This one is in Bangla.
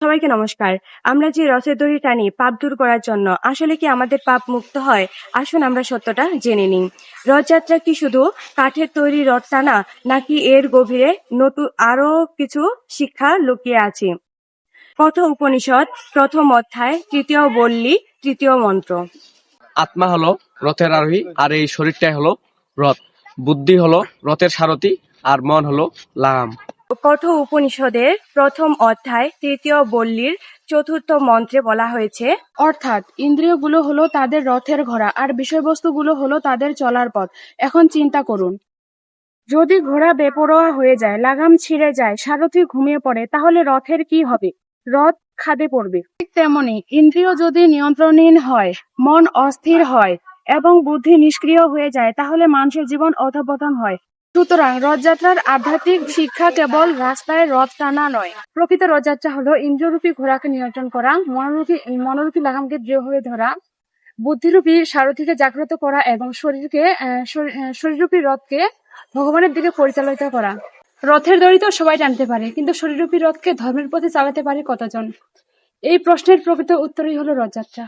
সবাইকে নমস্কার। আমরা যে রথের দড়ি টানি পাপ দূর করার জন্য, আসলে কি আমাদের পাপ মুক্ত হয়? আসুন আমরা সত্যটা জেনে নিই। রথযাত্রা কি শুধু কাঠের তৈরি রথ টানা, নাকি এর গভীরে নতুন আরো কিছু শিক্ষা লুকিয়ে আছে? কথ উপনিষদ প্রথম অধ্যায় তৃতীয় বল্লী তৃতীয় মন্ত্র। আত্মা হলো রথের আরোহী, আর এই শরীরটাই হলো রথ। বুদ্ধি হলো রথের সারথি, আর মন হলো লাগাম। কথ উপনিষদের প্রথম অধ্যায় তৃতীয় বল্লীর চতুর্থ মন্ত্রে বলা হয়েছে, অর্থাৎ ইন্দ্রিয়গুলো হলো তাদের রথের ঘোড়া আর বিষয়বস্তুগুলো হলো তাদের চলার পথ। এখন চিন্তা করুন, যদি ঘোড়া বেপরোয়া হয়ে যায়, লাগাম ছিঁড়ে যায়, সারথি ঘুমিয়ে পড়ে, তাহলে রথের কি হবে? রথ খাদে পড়বে। ঠিক তেমনি ইন্দ্রিয় যদি নিয়ন্ত্রণহীন হয়, মন অস্থির হয় এবং বুদ্ধি নিষ্ক্রিয় হয়ে যায়, তাহলে মানুষের জীবন অধঃপতন হয়। সুতরাং রথযাত্রার আধ্যাত্মিক শিক্ষা কেবল রাস্তায় রথ টানা নয়। প্রকৃত রথযাত্রা হলো ইন্দ্রিয়রূপী ঘোড়াকে নিয়ন্ত্রণ করা, মনোরূপী লাগামকে দৃঢ়ভাবে ধরা, বুদ্ধিরূপী সারথিকে জাগ্রত করা এবং শরীররূপী রথকে ভগবানের দিকে পরিচালিত করা। রথের দড়ি তো সবাই টানতে পারে, কিন্তু শরীররূপী রথকে ধর্মের পথে চালাতে পারে কতজন? এই প্রশ্নের প্রকৃত উত্তরই হলো রথযাত্রা।